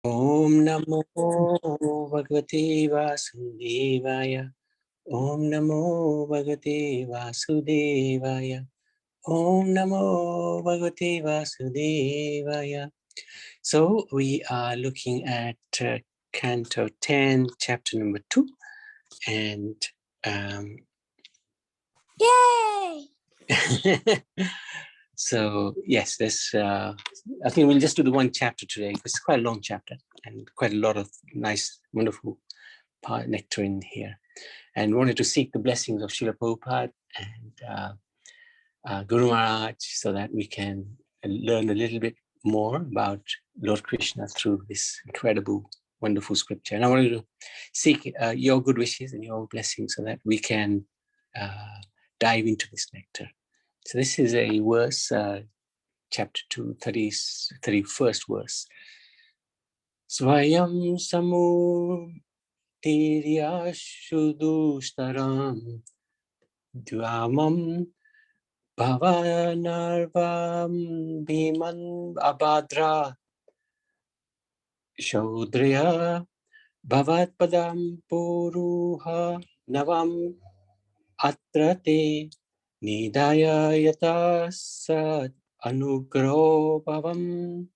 Om Namo Bhagavate Vasudevaya. Om Namo Bhagavate Vasudevaya. Om Namo Bhagavate Vasudevaya. So we are looking at Canto 10, chapter number 2. And yay! So yes, this I think we'll just do the one chapter today. It's quite a long chapter and quite a lot of nice, wonderful nectar in here. And wanted to seek the blessings of Srila Prabhupada and Guru Maharaj so that we can learn a little bit more about Lord Krishna through this incredible, wonderful scripture. And I wanted to seek your good wishes and your blessings so that we can dive into this nectar. So this is a verse, chapter 2, 31st verse. Svayam samudhirya shudushtaram dvamam bhavanarvam bhiman abhadra shaudriya bhavat padam puruha navam atrate nidaya yata sat anugraho bhavam.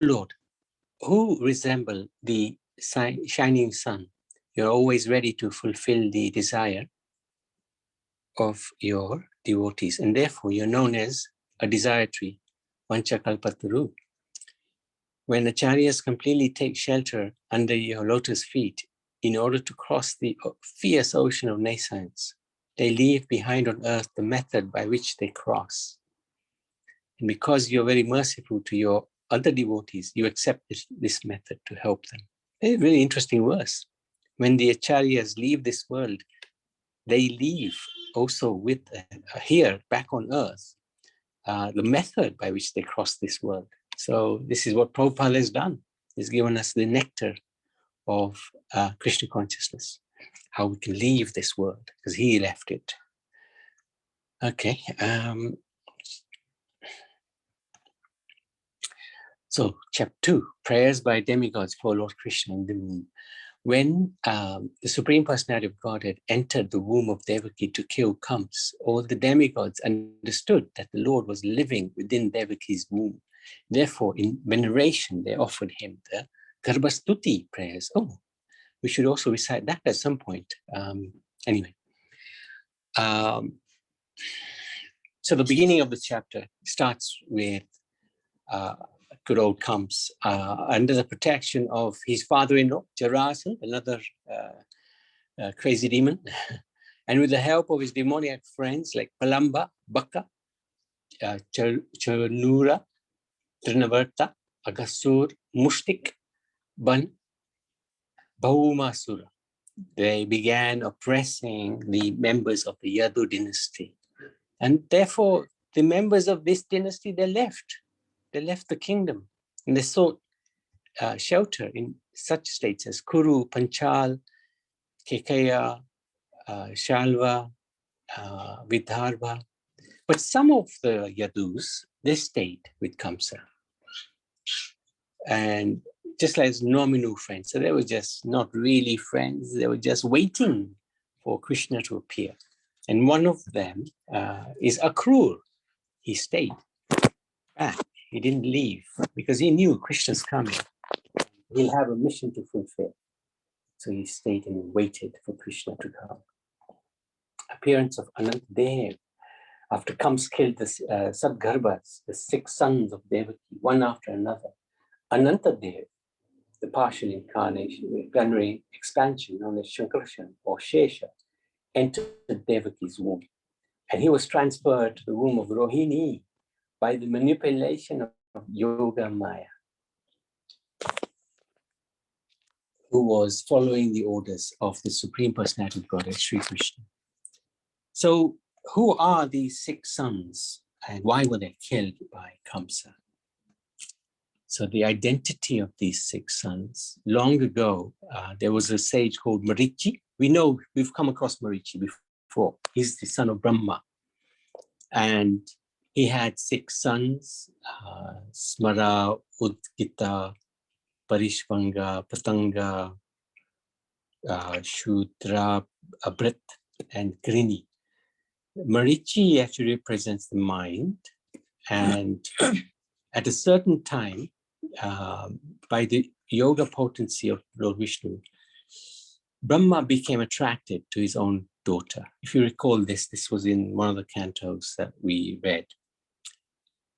Lord, who resemble the shining sun, you're always ready to fulfill the desire of your devotees, and therefore you're known as a desire tree, Vanchakalpataru. When acharyas completely take shelter under your lotus feet in order to cross the fierce ocean of nescience, they leave behind on earth the method by which they cross. And because you're very merciful to your other devotees, you accept this method to help them. A really interesting verse. When the acharyas leave this world, they leave also with here, back on earth, the method by which they cross this world. So this is what Prabhupada has done. He's given us the nectar of Krishna consciousness, how we can leave this world, because he left it. Okay. So chapter 2, prayers by demigods for Lord Krishna in the womb. When the Supreme Personality of Godhead entered the womb of Devaki to kill Kamsa, all the demigods understood that the Lord was living within Devaki's womb. Therefore, in veneration, they offered him the Garbhastuti prayers. Oh, we should also recite that at some point. Anyway. So the beginning of the chapter starts with good old Kamsa, under the protection of his father-in-law, Jarasandha, another crazy demon, and with the help of his demoniac friends like Palamba, Baka, Chanura, Trinavarta, Agasur, Mushtik, Ban, Bhaumasura. They began oppressing the members of the Yadu dynasty. And therefore, the members of this dynasty, they left the kingdom, and they sought shelter in such states as Kuru, Panchal, Kekaya, Shalva, Vidarbha. But some of the Yadus, they stayed with Kamsa. And just like nominal friends. So they were just not really friends. They were just waiting for Krishna to appear. And one of them is Akrur. He stayed back. He didn't leave because he knew Krishna's coming. He'll have a mission to fulfill. So he stayed and waited for Krishna to come. Appearance of Anantadev. After Kamsa killed the Sadgarbhas, the 6 sons of Devaki, one after another, Anantadev, the partial incarnation, the plenary expansion known as Shankarshan or Shesha, entered Devaki's womb. And he was transferred to the womb of Rohini by the manipulation of Yoga Maya, who was following the orders of the Supreme Personality of Godhead, Sri Krishna. So who are these 6 sons and why were they killed by Kamsa? So the identity of these 6 sons, long ago, there was a sage called Marichi. We know, we've come across Marichi before. He's the son of Brahma. And he had 6 sons, Smara, Udgita, Parishvanga, Patanga, Shudra, Abrit, and Grini. Marichi actually represents the mind, and at a certain time, by the yoga potency of Lord Vishnu, Brahma became attracted to his own daughter. If you recall this was in one of the cantos that we read,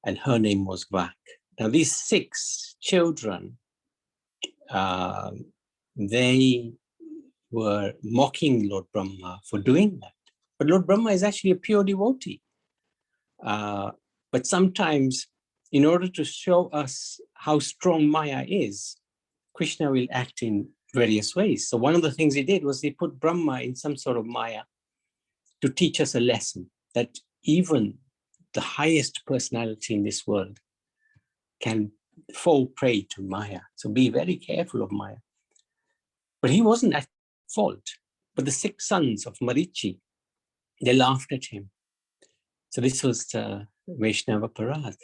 and her name was Vak. Now these 6 children, they were mocking Lord Brahma for doing that. But Lord Brahma is actually a pure devotee. But sometimes, in order to show us how strong Maya is, Krishna will act in various ways. So one of the things he did was he put Brahma in some sort of Maya to teach us a lesson that even the highest personality in this world can fall prey to Maya. So be very careful of Maya. But he wasn't at fault. But the 6 sons of Marichi, they laughed at him. So this was Vaishnava Parad.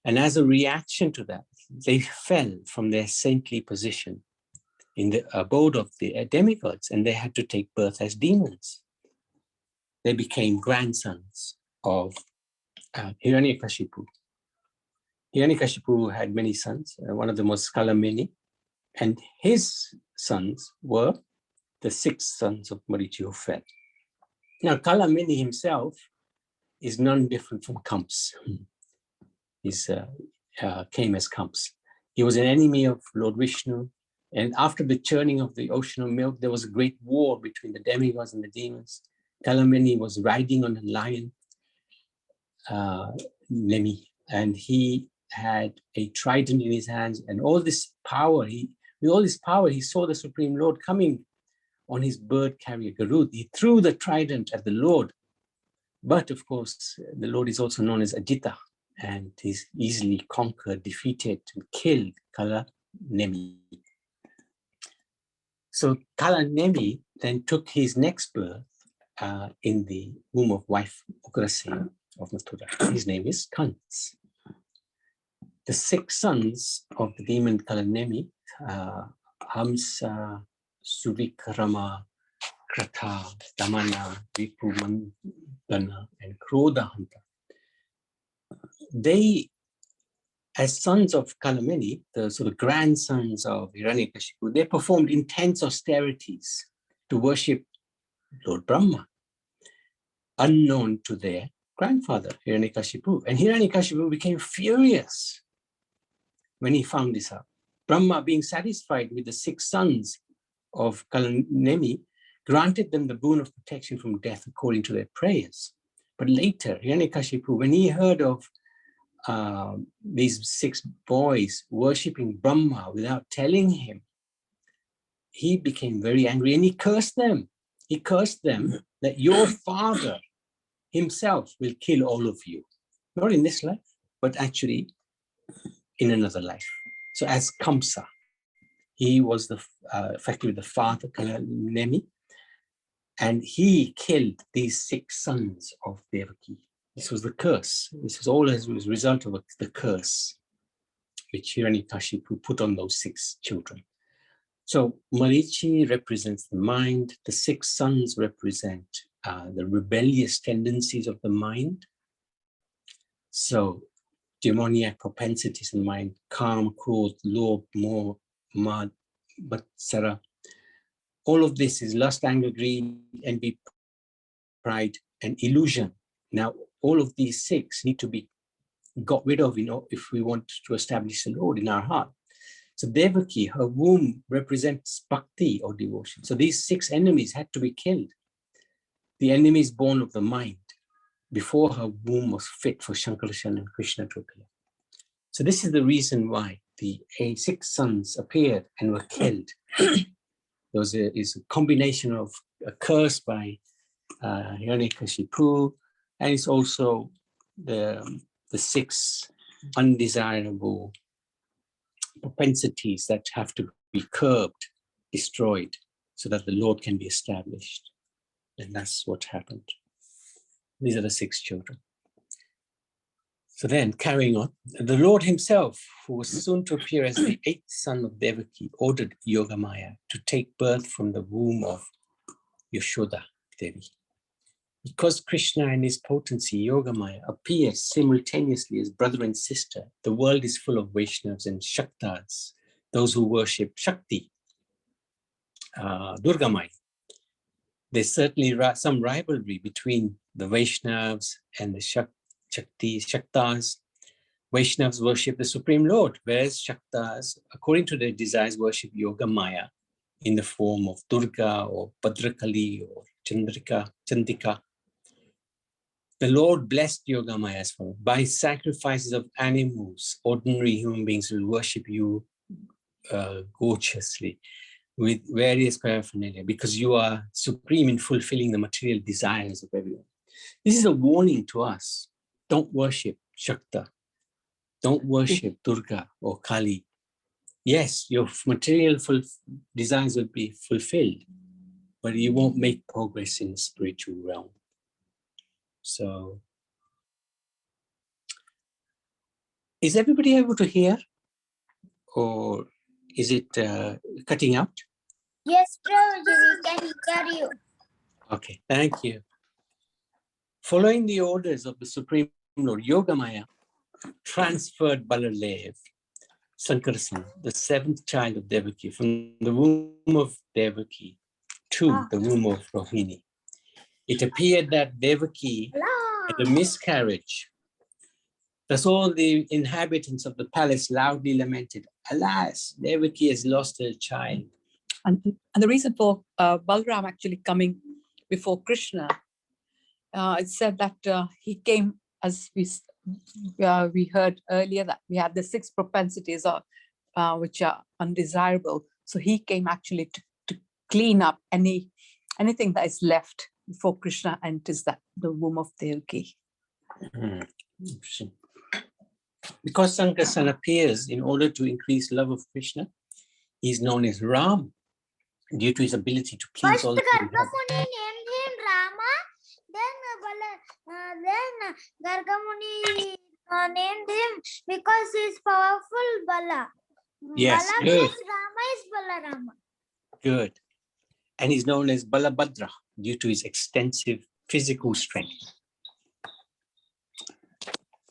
And as a reaction to that, they fell from their saintly position in the abode of the demigods, and they had to take birth as demons. They became grandsons of Hiranyakashipu. Hiranyakashipu had many sons. One of them was Kalamini, and his sons were the 6 sons of Marichi who fell. Now, Kalamini himself is none different from Kamsa. He came as Kamsa. He was an enemy of Lord Vishnu, and after the churning of the ocean of milk, there was a great war between the demigods and the demons. Kalamini was riding on a lion, Nemi, and he had a trident in his hands, and all this power, with all this power, he saw the Supreme Lord coming on his bird carrier, Garud. He threw the trident at the Lord. But of course, the Lord is also known as Ajita, and he's easily conquered, defeated, and killed Kala Nemi. So Kala Nemi then took his next birth in the womb of wife Ugrasena of Mathura. His name is Kans. The 6 sons of the demon Kala Nemi, Hamsa, Surikrama, Kratha, Damana, Vipumandana, and Krodahanta. They, as sons of Kalamini, the sort of grandsons of Hiranyakashipu, they performed intense austerities to worship Lord Brahma, unknown to their grandfather, Hiranyakashipu. And Hiranyakashipu became furious when he found this out. Brahma, being satisfied with the 6 sons of Kalanemi, granted them the boon of protection from death according to their prayers. But later, Hiranyakashipu, when he heard of these 6 boys worshipping Brahma without telling him, he became very angry and he cursed them. He cursed them that your father himself will kill all of you. Not in this life, but actually in another life. So as Kamsa, he was effectively the father, Kalanemi, and he killed these 6 sons of Devaki. This was the curse. This was all as a result of the curse which Hiranyakashipu put on those 6 children. So Marichi represents the mind. The 6 sons represent the rebellious tendencies of the mind. So demoniac propensities in the mind, Kam, Krodh, Lobh, Moh, Mad, Matsara. All of this is lust, anger, greed, envy, pride, and illusion. Now, all of these 6 need to be got rid of, if we want to establish the Lord in our heart. So Devaki, her womb represents bhakti or devotion. So these 6 enemies had to be killed. The enemies born of the mind before her womb was fit for Shankarshan and Krishna to appear. So this is the reason why the 6 sons appeared and were killed. There is a combination of a curse by Hiranyakashipu, and it's also the 6 undesirable propensities that have to be curbed, destroyed, so that the Lord can be established. And that's what happened. These are the 6 children. So then, carrying on, the Lord himself, who was soon to appear as the eighth son of Devaki, ordered Yogamaya to take birth from the womb of Yashoda Devi. Because Krishna and his potency, Yogamaya, appear simultaneously as brother and sister, the world is full of Vaishnavas and Shaktas, those who worship Shakti, Durgamaya. There's certainly some rivalry between the Vaishnavas and the Shaktas. Vaishnavas worship the Supreme Lord, whereas Shaktas, according to their desires, worship Yogamaya in the form of Durga or Bhadrakali or Chandika. The Lord blessed Yogamaya as follows: by sacrifices of animals, ordinary human beings will worship you gorgeously with various paraphernalia, because you are supreme in fulfilling the material desires of everyone. This is a warning to us. Don't worship Shakta. Don't worship Durga or Kali. Yes, your material desires will be fulfilled, but you won't make progress in the spiritual realm. So, is everybody able to hear? Or is it cutting out? Yes, Prabhuji, we can hear you. Okay, thank you. Following the orders of the Supreme Lord, Yogamaya transferred Baladev, Sankarasan, the seventh child of Devaki, from the womb of Devaki to the womb of Rohini. It appeared that Devaki had a miscarriage. Thus all the inhabitants of the palace loudly lamented, "Alas, Devaki has lost her child." And the reason for Balram actually coming before Krishna, it said that he came, as we heard earlier, that we have the 6 propensities which are undesirable. So he came actually to clean up anything that is left before Krishna enters the womb of Devaki. Interesting. Because Sankarasan appears in order to increase love of Krishna, he is known as Ram, due to his ability to please all. First, Gargamuni named him Rama. Then Gargamuni named him because he is powerful Bala. Yes, Bala good. means Rama is Balarama. Good. And he's known as Balabhadra due to his extensive physical strength.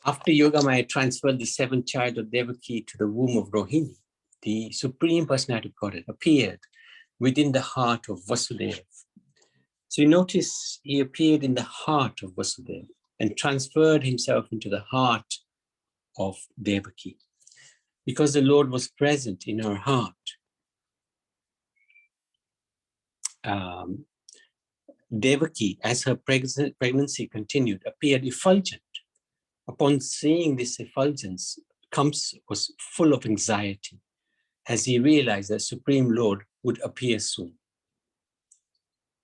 After Yogamaya transferred the 7th child of Devaki to the womb of Rohini, the Supreme Personality of Godhead appeared within the heart of Vasudeva. So you notice he appeared in the heart of Vasudeva and transferred himself into the heart of Devaki. Because the Lord was present in her heart, Devaki, as her pregnancy continued, appeared effulgent. Upon seeing this effulgence, Kamsa was full of anxiety as he realized that Supreme Lord would appear soon.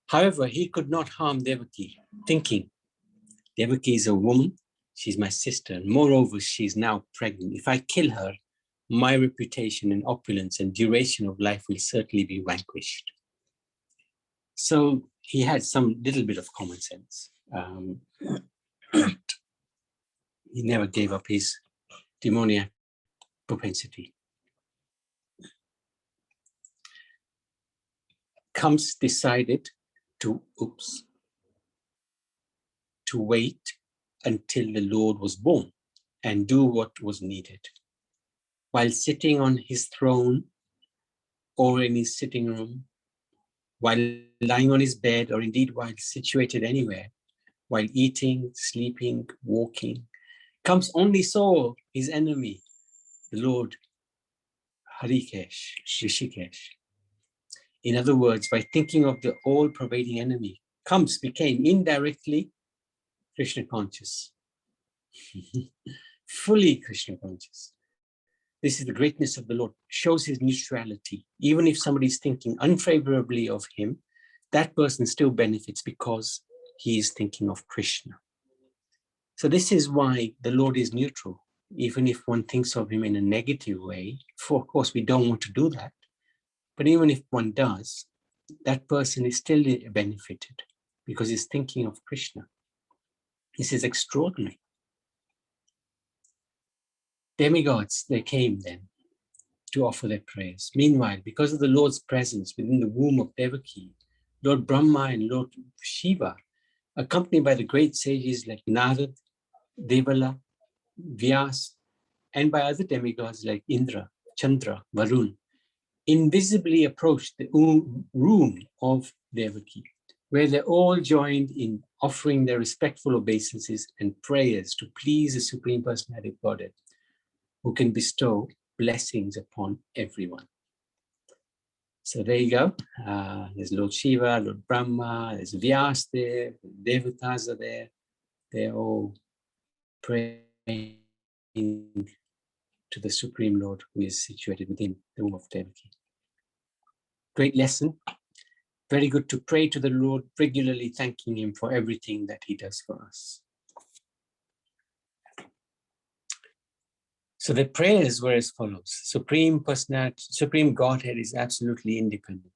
However, he could not harm Devaki, thinking, Devaki is a woman, she's my sister, and moreover, she's now pregnant. If I kill her, my reputation and opulence and duration of life will certainly be vanquished. So he had some little bit of common sense. But he never gave up his demoniac propensity. Kamsa decided to wait until the Lord was born and do what was needed. While sitting on his throne or in his sitting room, while lying on his bed, or indeed while situated anywhere, while eating, sleeping, walking, Kamsa only saw his enemy, the Lord Harikesh, Rishikesh. In other words, by thinking of the all-pervading enemy, Kamsa became indirectly Krishna conscious, fully Krishna conscious. This is the greatness of the Lord, shows his neutrality. Even if somebody is thinking unfavorably of him, that person still benefits because he is thinking of Krishna. So this is why the Lord is neutral. Even if one thinks of him in a negative way, for of course we don't want to do that, but even if one does, that person is still benefited because he's thinking of Krishna. This is extraordinary. demigods, they came then to offer their prayers. Meanwhile, because of the Lord's presence within the womb of Devaki, Lord Brahma and Lord Shiva, accompanied by the great sages like Narad, Devala, Vyas, and by other demigods like Indra, Chandra, Varun, invisibly approached the room of Devaki, where they all joined in offering their respectful obeisances and prayers to please the Supreme Personality of Godhead, who can bestow blessings upon everyone. So there you go. There's Lord Shiva, Lord Brahma, there's Vyas there, Devatas are there. They're all praying to the Supreme Lord who is situated within the womb of Devaki. Great lesson. Very good to pray to the Lord regularly, thanking him for everything that he does for us. So the prayers were as follows. Supreme Personality, Supreme Godhead is absolutely independent,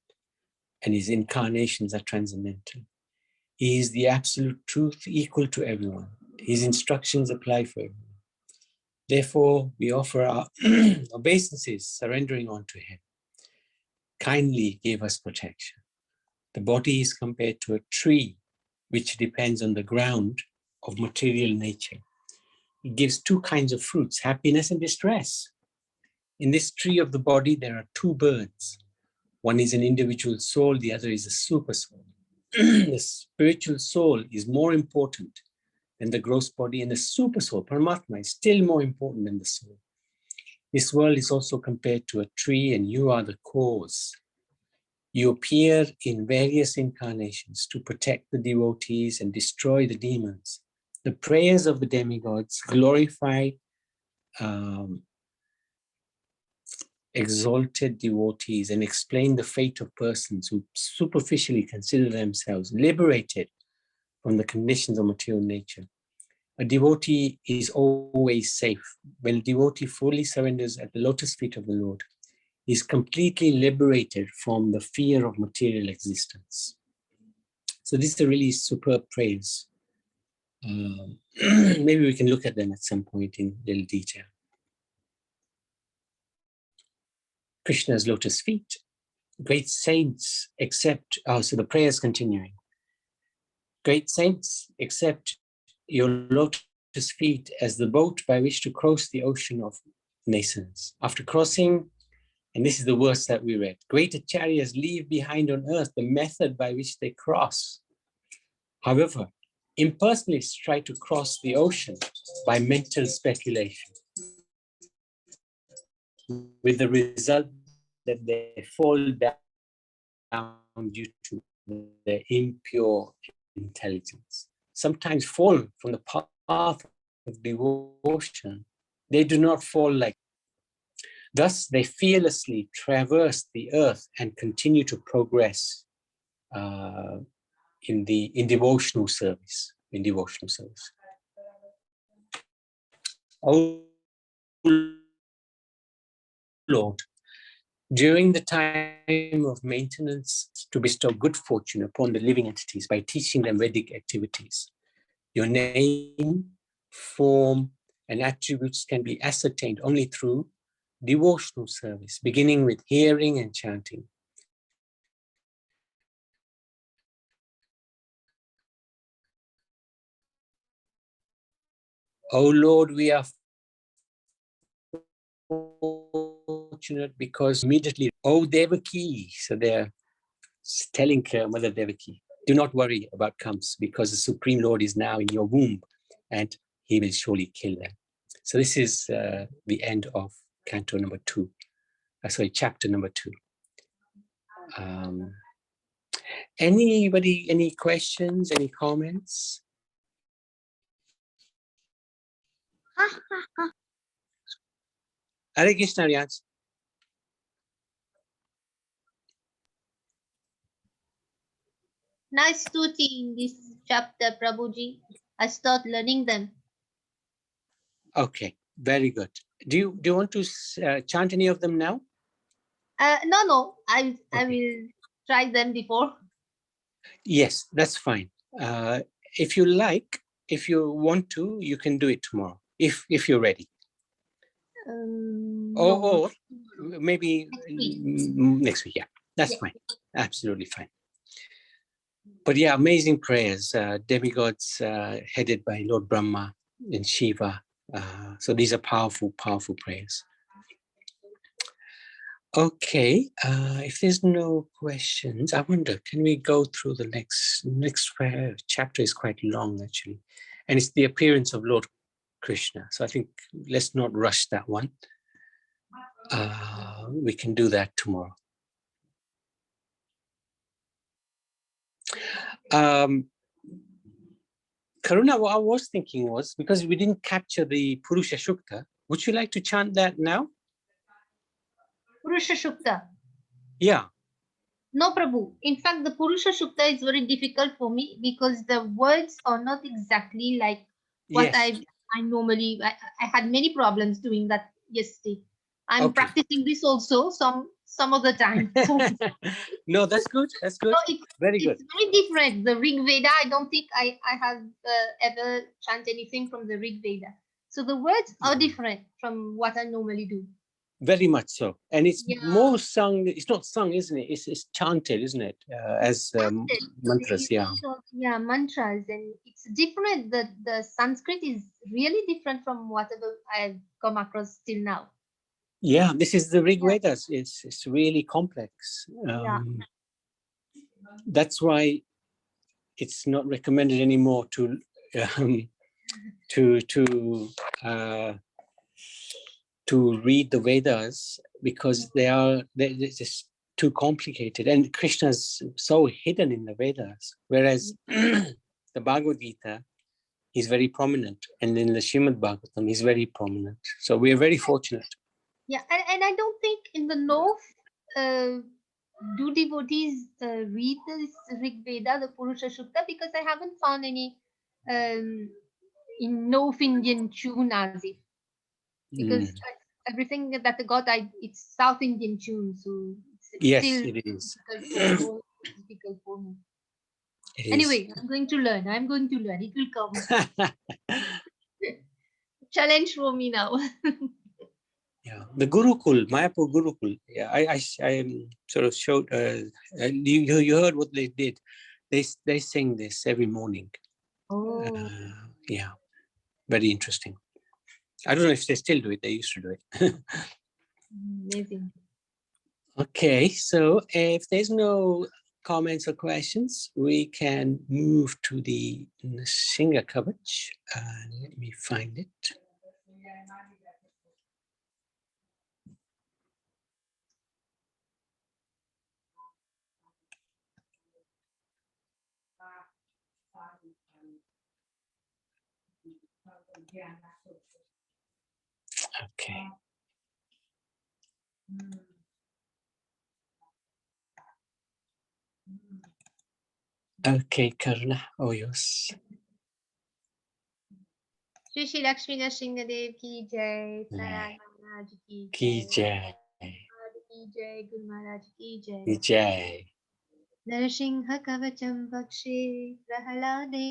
and his incarnations are transcendental. He is the absolute truth, equal to everyone. His instructions apply for everyone. Therefore, we offer our obeisances, surrendering unto him. Kindly give us protection. The body is compared to a tree, which depends on the ground of material nature. It gives two kinds of fruits, happiness and distress. In this tree of the body, there are two birds. One is an individual soul, the other is a super soul. The spiritual soul is more important than the gross body, and the super soul, Paramatma, is still more important than the soul. This world is also compared to a tree, and you are the cause. You appear in various incarnations to protect the devotees and destroy the demons. The prayers of the demigods glorify exalted devotees and explain the fate of persons who superficially consider themselves liberated from the conditions of material nature. A devotee is always safe. When a devotee fully surrenders at the lotus feet of the Lord, he is completely liberated from the fear of material existence. So these are really superb prayers. Maybe we can look at them at some point in little detail. Krishna's lotus feet. Great saints accept, so the prayer is continuing. Great saints accept your lotus feet as the boat by which to cross the ocean of nations. After crossing, and this is the verse that we read, greater chariots leave behind on earth the method by which they cross. However, impersonalists try to cross the ocean by mental speculation, with the result that they fall down due to their impure intelligence. Sometimes fall from the path of devotion. They do not fall like. Thus, they fearlessly traverse the earth and continue to progress in devotional service. Oh Lord, during the time of maintenance, to bestow good fortune upon the living entities by teaching them Vedic activities. Your name, form, and attributes can be ascertained only through devotional service, beginning with hearing and chanting. Oh Lord, we are fortunate because immediately, oh Devaki, so they're telling Mother Devaki, do not worry about comes because the Supreme Lord is now in your womb and he will surely kill them. So this is the end of Canto number 2. Chapter number 2. Anybody, any questions, any comments? Hare Krishna, Riyaz. Nice stuti in this chapter, Prabhuji. I start learning them. Okay, very good. Do you want to chant any of them now? No. I will try them before. Yes, that's fine. If you like, if you want to, you can do it tomorrow, if you're ready. Or, No, or maybe next week. next week. Yeah, that's Yeah. fine. Absolutely fine. But yeah, amazing prayers. Demigods headed by Lord Brahma and Shiva. So these are powerful, powerful prayers. Okay, if there's no questions, I wonder, can we go through the next chapter is quite long actually. And it's the appearance of Lord Krishna. So I think let's not rush that one. We can do that tomorrow. Karuna, what I was thinking was, because we didn't capture the Purusha Shukta, would you like to chant that now? Purusha Shukta. Yeah. No, Prabhu. In fact, the Purusha Shukta is very difficult for me because the words are not exactly like what Yes. I normally. I had many problems doing that yesterday. I'm Okay. practicing this also some of the time. So, No, that's good. That's good. so Very good. it's very different. The Rig Veda, I don't think I have ever chanted anything from the Rig Veda. So the words are different from what I normally do. Very much so. And it's Yeah. more sung, it's not sung, isn't it? It's chanted, isn't it? As mantras, yeah. Yeah, mantras, and it's different. The Sanskrit is really different from whatever I've come across till now. Yeah, this is the Rig Yeah. Vedas. It's really complex. Yeah. That's why it's not recommended anymore to read the Vedas, because they're just too complicated, and Krishna's so hidden in the Vedas, whereas the Bhagavad Gita, he's very prominent, and in the Srimad Bhagavatam, he's very prominent. So we are very fortunate. Yeah, and I don't think in the north do devotees read this Rig Veda, the Purusha Shukta, because I haven't found any in North Indian tune as if, because everything that I got, it's South Indian tune, so it's Yes, still it is. difficult for me. It is. Anyway, I'm going to learn. It will come. Challenge for me now. Yeah, the Gurukul, Mayapur Gurukul. Yeah, I sort of showed. You heard what they did. They sing this every morning. Oh, Yeah, very interesting. I don't know if they still do it. They used to do it. amazing. Okay, so if there's no comments or questions, we can move to the Singha Kavach. Let me find it. Okay. Okay, Karuna, oh yours. Shri Shri Lakshmi Nrsimhadev ki jai, Narayana Maharaj ki Ki jai, jai. ki jai, Guru Maharaj ki jai. Ki jai. Narsimha Kavacham Vakshe Prahalade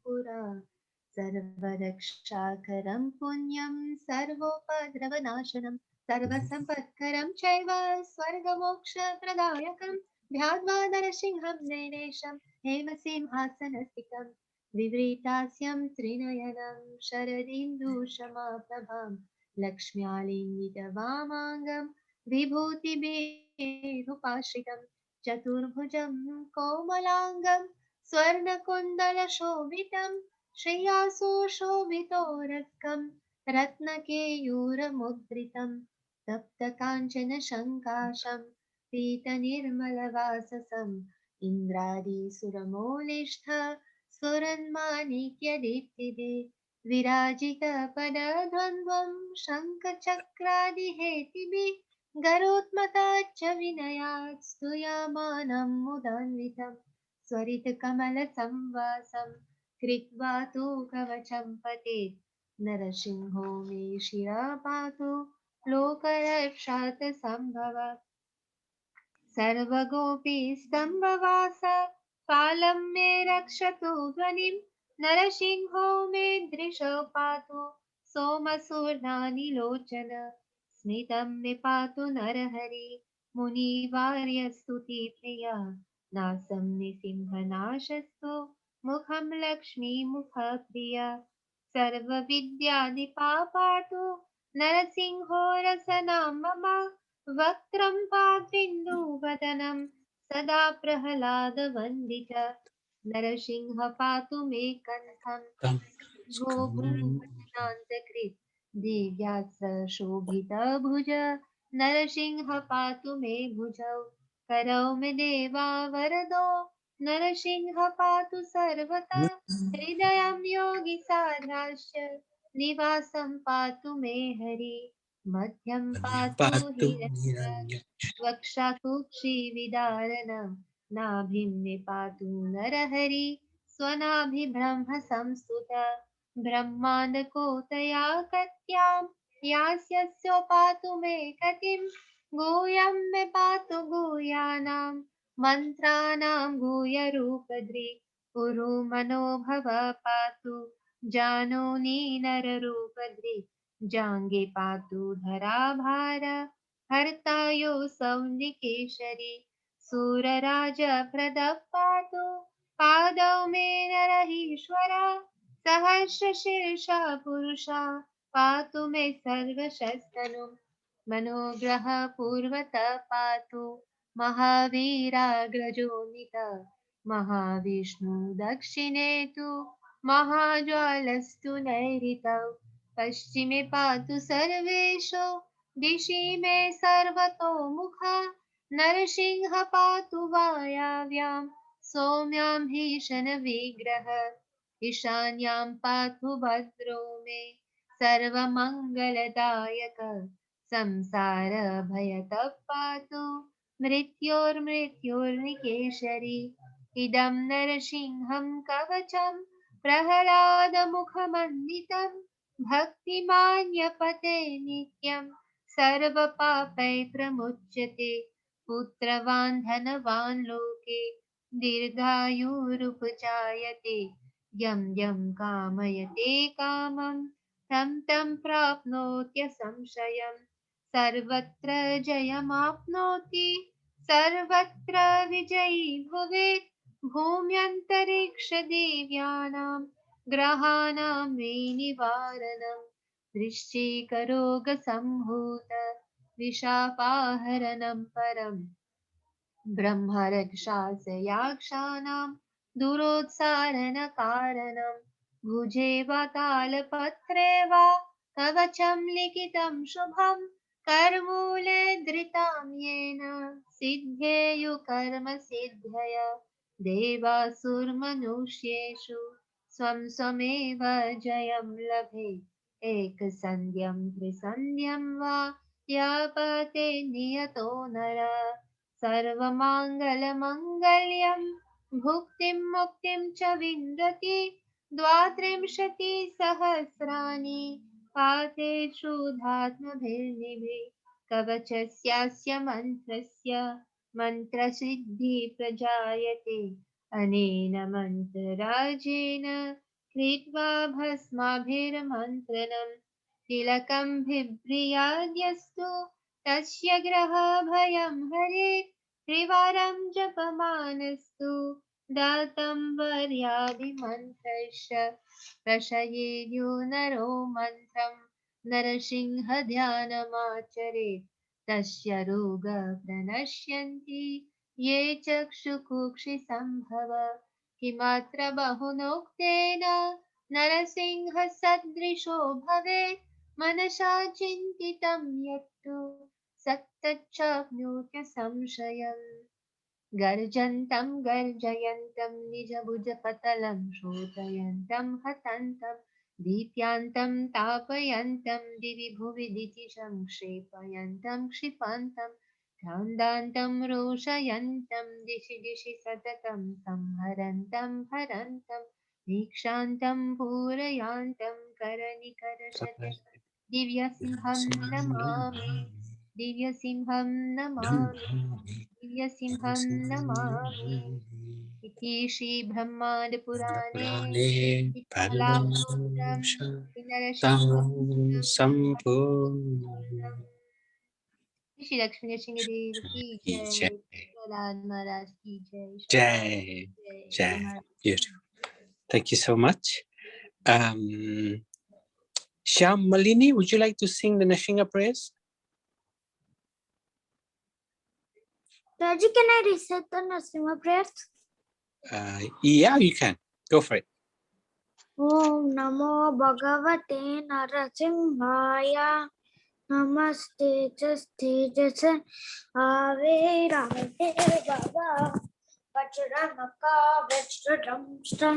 Pura Sarvaraksha Punyam Sarvopadravanasanam Sarvasampatkaram Chaiva Swargamoksha Pradayakam Vyadva Narasimham Nenesham Hemasimhasanasitam Vivritashyam Trinayanam Sharadindu Shamaprabham Lakshmyalingitavamangam विभूतिभिरुपाश्रितं चतुर्भुजं कोमलाङ्गं स्वर्णकुण्डलशोभितं श्रेयासो शोभितो रत्कं रत्नकेयूरमुद्रितं तप्तकाञ्चनशङ्काशं पीतनिर्मलवाससम् इन्द्रादिसुरमौलिष्ठ स्फुरन्माणिक्यदीप्तिदे विराजितपदद्वन्द्वं शङ्खचक्रादिहेतिभिः गरोत्मताच्च विनयात् स्तूयमानं मुदान्वितं स्वरितकमलसंवासं कृत्वा तु कवचं पतेत् नरसिंहो मे शिरा पातु लोकरक्षात् सम्भव सर्वगोपीस्तम्भवास कालं मे रक्षतु ध्वनिं नरसिंहो मे दृशो पातु सोमसूर्णानिलोचन स्मितं मे पातु नरहरि मुनिवार्यस्तुतिप्रिया नासं निसिंहनाशस्तु मुखं लक्ष्मीमुखप्रिया सर्वविद्यादिपा पातु नरसिंहो रसनां मम वक्त्रं पात्रिन्दुवदनं सदा प्रह्लादवन्दित नरसिंह पातु मे कण्ठं गोभूषणान्तकृत् दिव्यास्त्रशोभितभुज नरसिंह पातु मे भुजौ करौ मे देवा वरदो नरसिंह पातु सर्वदा हृदयं योगी साध्याश्च निवासं पातु मे हरि मध्यं पातु हिरण्यक्ष वक्षाकुक्षिविदारणं नाभिं मे पातु नरहरि स्वनाभिब्रह्म संस्तुत ब्रह्माण्डकोटया कट्यां यास्यस्योपातु मे कटिं गुह्यं मे पातु गुह्यानां मन्त्राणां गुह्यरूपधृक् उरुमनोभव पातु जानूनि नररूपधृक् जाङ्गे पातु धराभार हर्ता योऽसौ निकेशरी सूरराजप्रदः पातु पादौ मे नरहीश्वर सहस्रशीर्षा पुरुषा पातु मे सर्वशस्तनु मनोग्रह पूर्वतः पातु महावीराग्रजोनित महाविष्णु दक्षिणे तु महाज्वालस्तु नैऋतौ पश्चिमे पातु सर्वेषु दिशि मे सर्वतोमुख नरसिंह पातु वायाव्यां सौम्यां भीषणविग्रह ईशान्यां पातु भद्रो मे सर्वमङ्गलदायक संसारभयतः पातु मृत्योर्मृत्योर्निकेशरी इदं नरसिंहं कवचं प्रह्लादमुखमन्वितं भक्तिमान्यपते नित्यं सर्वपापै प्रमुच्यते पुत्रवान् धनवान् लोके दीर्घायुरुपजायते यं यं कामयते कामं तं तं प्राप्नोत्यसंशयम् सर्वत्र जयमाप्नोति सर्वत्र विजयी भवेत् भूम्यन्तरिक्षदेव्यानां ग्रहाणां मे निवारणम् वृश्चिकरोगसम्भूत विशापाहरणं परम् ब्रह्मरक्षासयाक्षाणां दुरोत्सारणकारणं भुजे वा तालपत्रे वा कवचं लिखितं शुभं करमूले धृतां येन सिद्धेयु कर्मसिद्धय देवासुर्मनुष्येषु स्वं स्वमेव जयं लभे एकसन्ध्यं त्रिसन्ध्यं वा यापते नियतो नर सर्वमाङ्गलमङ्गल्यं भुक्तिं मुक्तिं च विन्दति द्वात्रिंशतिसहस्राणि पातेषु धात्मभिर्निभे कवचस्यास्य मन्त्रस्य मन्त्रसिद्धिप्रजायते अनेन मन्त्रराजेन कृत्वा भस्माभिर्मन्त्रणम् तिलकं बिभ्र्याद्यस्तु तस्य ग्रहभयं हरेत् त्रिवारं जपमानस्तु दातं वर्याभिमन्त्रस्य प्रशयेद्यो नरो मन्त्रं नरसिंहध्यानमाचरेत् तस्य रोगः प्रणश्यन्ति ये चक्षुकुक्षिसम्भव किमत्र बहुनोक्तेन नरसिंहसदृशो भवेत् मनसा चिन्तितं यत्तु सत्तच्चाप्नोत्य संशयम् गर्जन्तं गर्जयन्तं निजभुजपतलं शोधयन्तं हतन्तं दीप्यान्तं तापयन्तं दिवि भुवि दितिशं क्षेपयन्तं क्षिपन्तं क्रान्दान्तं रोषयन्तं दिशि दिशि सततं संहरन्तं हरन्तं दीक्षान्तं पूरयान्तं करनिकरशत दिव्यसिंहं Namami दिव्यसिंहं Namami दिव्यसिंहं Namami Shri Brahmand Purane Purane Kalapuram Param Sampurnam. Shri Lakshmi Nrsimhadev ki Jai. jai, Prahlad Maharaj ki jai, Jai. Jai, Jai. Beautiful. Thank you so much. Shyam Malini, would you like to sing the Nashinga prayers? Raji, can I recite the Narasimha prayers? Yeah, you can. Go for it. Om Namo Bhagavate Narasimhaya. Namaste Jaste Jase Ave Rave Baba. Vajramaka Vajradamsta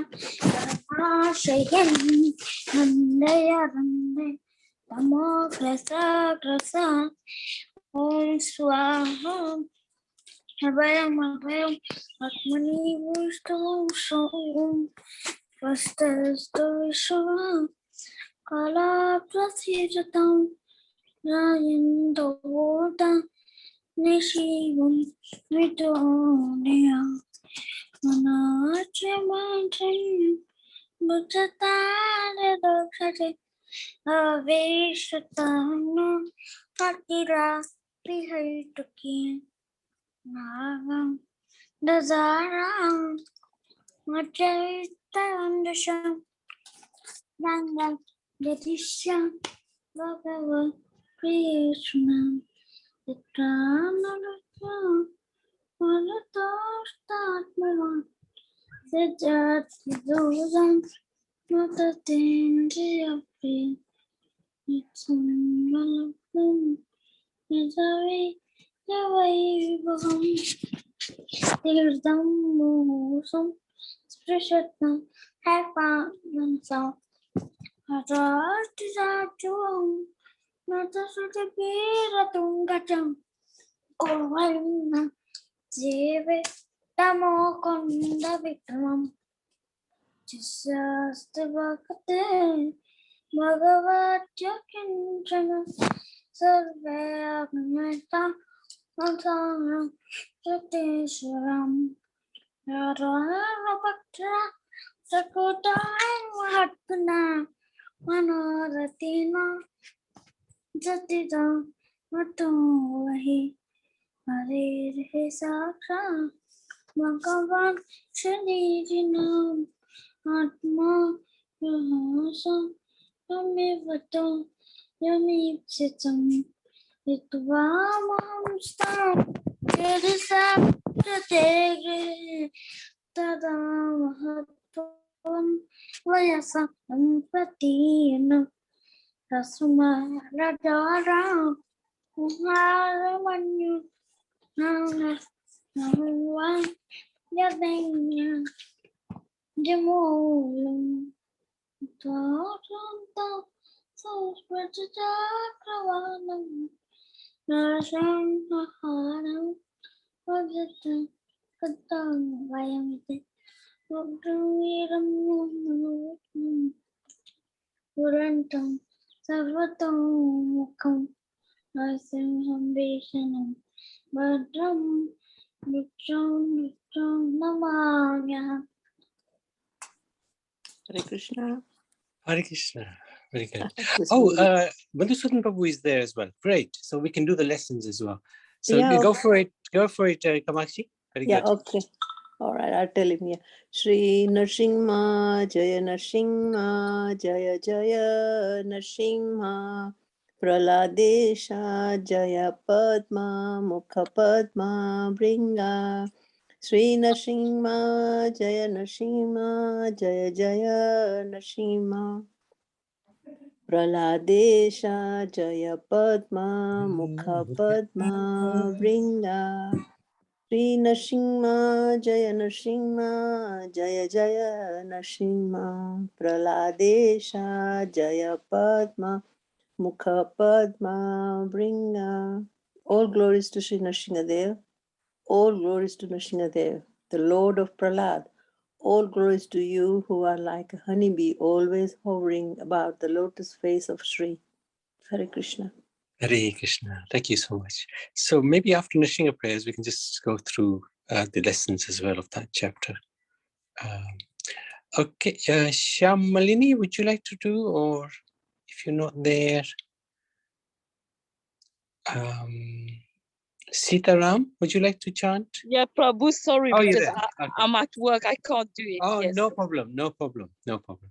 Shayan Nandaya Rande Namo Krasa Krasa Om Swaha Abhayam Abhayam Atmani Vishtam Som Vastastu Vishwa Kala Prasijatam Rayando Voda Nishivam Vidonia Manachamajan Bhuttatana Dokshate Aveshatana Akira Prihaytuki Nagam Dazaram Machaitandasham Nanga Yadisham Bhagavad Krishna Itranaratam Manatostatmaram Sejat Vidodam Matatindriyapi Nitsamvalapam Nijavi Yavaibham Tirdam Musam Sprishatam Haipanansam Haratisatyam Natasutapiratum Kurvanna Jeve Tamo Konda Vikramam Jisastabhakate Bhagavatya Kinchana Sarve Agmeta Mantaram Jateswaram Yaravapatra Sakutam Mahatmana Manoratina Jatita Matovahi Hare Sakha Bhagavan Shri Atma Rahasa Yamivato Yamipsitam Itvamam Stam Kedisam Prategre Tada Mahatvam Vayasa Ampatina Rasuma Radara Haramanyu Nana Nahuan Yadenya Jamulam Tāranta Saspratachakravanam Narasam Aharam Vajata Katam Vayamite Vajraviram Purantam Sarvatam Mukham Nasimham Vishanam Bhadram Nitram Namanya. Hare Krishna. Hare Krishna. Very good. Just Oh, really- Madhusudan Prabhu is there as well. Great. So we can do the lessons as well. So Yeah, go for it. Go for it, Kamakshi. Very yeah, good. okay. All right, I'll tell him. Yeah. Shri Nrsimha Jaya Nrsimha Jaya Jaya Nrsimha Praladesha Jaya Padma Mukha Padma Bringa Shri Nrsimha Jaya Nrsimha Jaya Jaya Nrsimha Praladesha Jaya Padma Mukha Padma Bringa Shri Nrsimha Jaya Nrsimha Jaya Jaya Nrsimha Praladesha Jaya Padma Mukha Padma Bringa. All glories to Sri Nrsimhadev. All glories to Nrsimhadev, the Lord of Pralad. All glories to you who are like a honeybee always hovering about the lotus face of Sri. Hare Krishna. Hare Krishna. Thank you so much. So maybe after Nashinga prayers, we can just go through the lessons as well of that chapter. Okay, Shyamalini, would you like to do, or if you're not there, Sitaram, would you like to chant? Yeah, Prabhu, sorry, Oh, you're because there. Okay. I'm at work. I can't do it. Oh, Yes. no problem, no problem, no problem.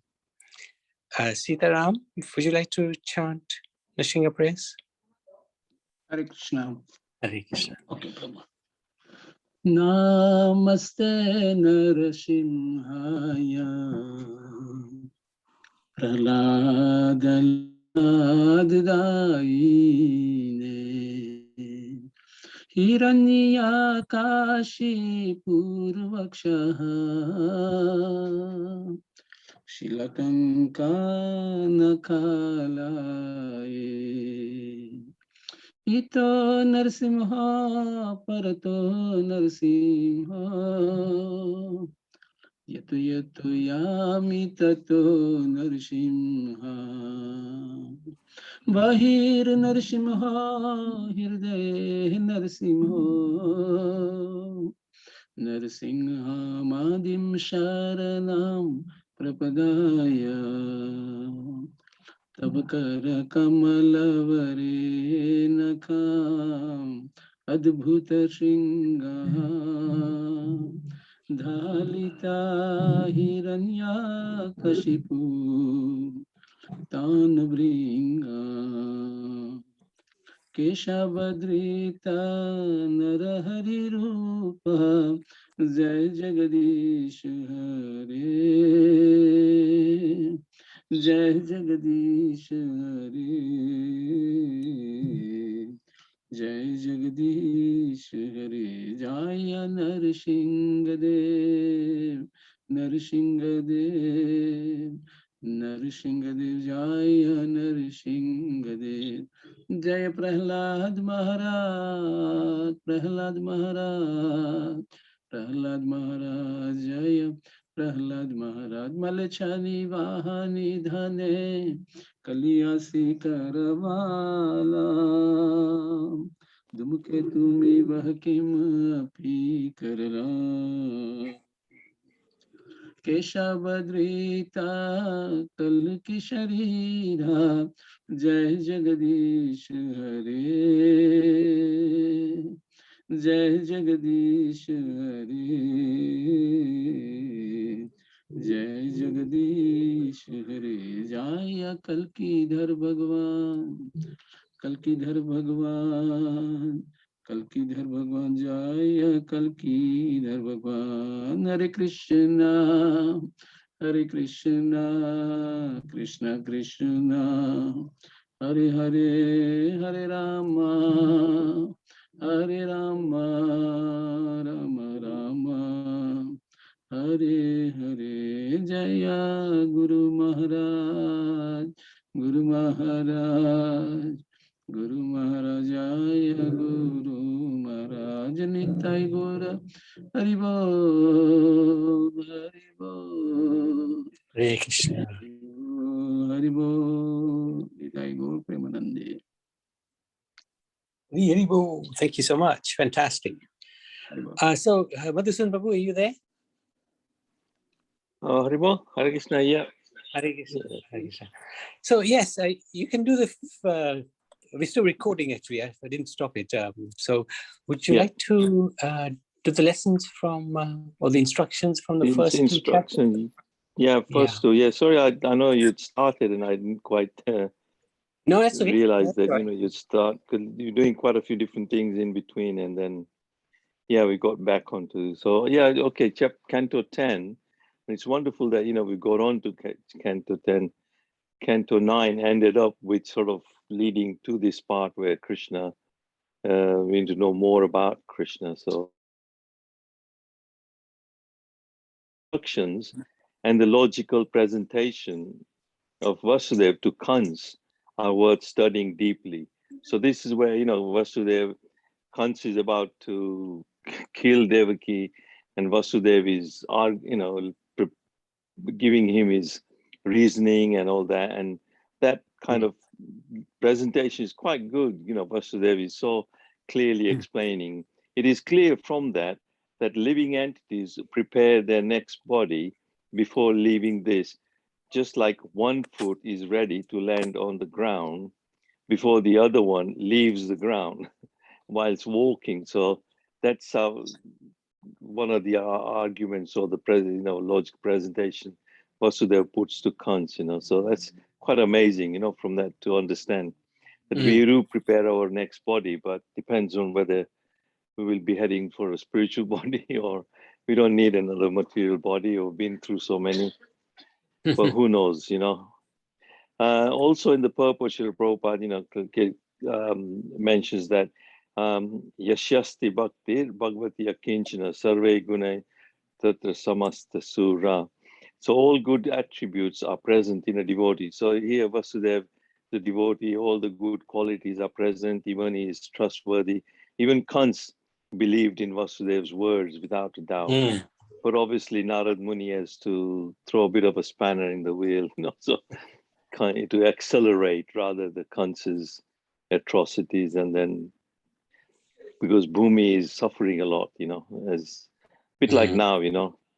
Sitaram, would you like to chant Nrsimha prayers? Hare Krishna. Hare Krishna. Okay, Prabhu. Namaste Narasimhaya Praladadayine Hiranyakashi Purvakshaha Shilakankanakalaye Ito Narsimha Parato Narsimha Yato Yato Yami Tato Narsimha Bahir Narsimha Hirde Narsimha Narsimha Madim Sharanam Prapadaya तब कर कमल वरे नखाम अद्भुत श्रृंगार धालिता हिरण्याकशिपु तान भृंगा केशवद्रिता नरहरि रूप जय जगदीश हरे जय जगदीश हरे जय जगदीश हरे जय नरसिंह देव नरसिंह देव नरसिंह देव जय नरसिंह देव जय प्रहलाद महाराज प्रहलाद महाराज प्रहलाद महाराज जय प्रहलाद महाराज मलछनी वाहनी धने कलियासी करवाला दुमके तुम्हें वह किम अपी करला केशवद्रिता कल की शरीरा जय जगदीश हरे जय जगदीश हरे जय जगदीश हरे जय कल की धर भगवान कल की धर भगवान कल की धर भगवान जय कल की धर भगवान हरे कृष्णा कृष्ण कृष्ण हरे हरे हरे राम राम राम हरे हरे जय गुरु महाराज गुरु महाराज गुरु महाराज जय गुरु महाराज निताय गौर हरि बोल हरि बोल Hare Krishna. हरि बोल निताय गौर प्रेमानंदे Hare Bol. Thank you so much. Fantastic. Hari बोल So, Madhusudan Prabhu, are you there? Haribo, Hare Krishna, yeah. Hare Krishna. Hare Krishna. So, yes, you can do the. We're still recording actually. I didn't stop it. So, would you Yeah. like to do the lessons from or the instructions from the first two chapters? Instruction. Yeah, first two. Yeah, sorry, I know you'd started and I didn't quite No, that's okay. realize That's that, right. you'd start, because you're doing quite a few different things in between. And then, yeah, we got back onto, so yeah, okay, Canto 10. It's wonderful that, we got on to Canto 10. Canto 9 ended up with sort of leading to this part where Krishna, we need to know more about Krishna. So, instructions and the logical presentation of Vasudev to Kans are worth studying deeply. So this is where, Vasudev, Kans is about to kill Devaki, and Vasudev is, giving him his reasoning and all that. And that kind of presentation is quite good. Vasudev is so clearly explaining. It is clear from that that living entities prepare their next body before leaving this, just like one foot is ready to land on the ground before the other one leaves the ground whilst walking. So that's how one of the arguments or the logic presentation Vasudeva puts to Kant, So that's quite amazing, from that to understand that we do prepare our next body, but depends on whether we will be heading for a spiritual body or we don't need another material body or been through so many. But who knows, Also in the purport, Srila Prabhupada, mentions that Yashyasti Bhakti Bhagavati Akinchana Sarve Gunai Tatra Samasta Sura. So all good attributes are present in a devotee. So here Vasudeva, the devotee, all the good qualities are present, even he is trustworthy. Even Kans believed in Vasudeva's words without a doubt. But obviously Narad Muni has to throw a bit of a spanner in the wheel, so to accelerate rather the Kans's atrocities, and then because Bhumi is suffering a lot, as a bit like now,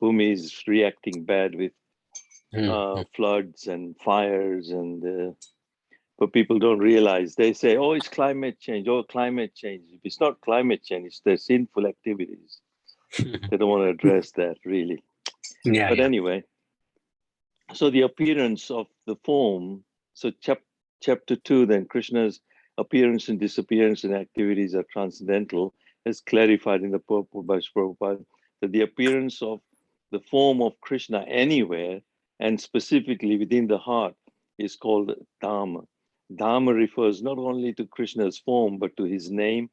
Bhumi is reacting bad with floods and fires, and but people don't realize. They say, "Oh, it's climate change. Oh, climate change." If it's not climate change, it's their sinful activities. They don't want to address that really. But anyway, so the appearance of the form. So chapter 2, then Krishna's appearance and disappearance and activities are transcendental, as clarified in the purport by Prabhupada, that the appearance of the form of Krishna anywhere and specifically within the heart is called Dhamma. Dhamma refers not only to Krishna's form, but to his name,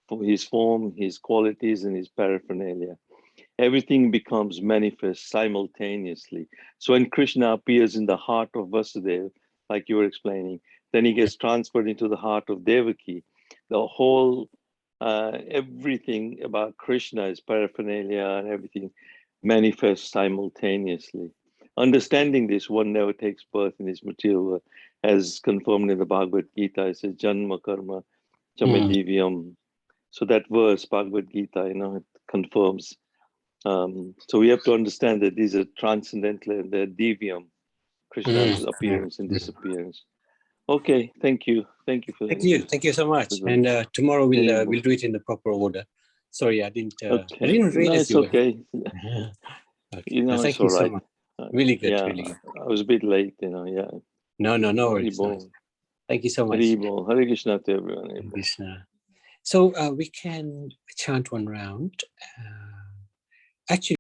for his form, his qualities, and his paraphernalia. Everything becomes manifest simultaneously. So when Krishna appears in the heart of Vasudeva, like you were explaining, then he gets transferred into the heart of Devaki. The whole, everything about Krishna, his paraphernalia and everything manifests simultaneously. Understanding this, one never takes birth in this material world, as confirmed in the Bhagavad Gita. It says, Janma Karma Chamadivyam. So that verse, Bhagavad Gita, it confirms. So we have to understand that these are transcendental and they're divyam, Krishna's appearance and disappearance. Okay, thank you. Thank you for Thank you so much. And tomorrow we'll do it in the proper order. Sorry, I didn't realize no, it's you were. okay. Okay. No, thank it's you all so right. much. Really good, Yeah, really good. I was a bit late, yeah. No worries. No. Thank you so much. Hare Krishna to everyone. Hare Krishna. So we can chant one round. Actually,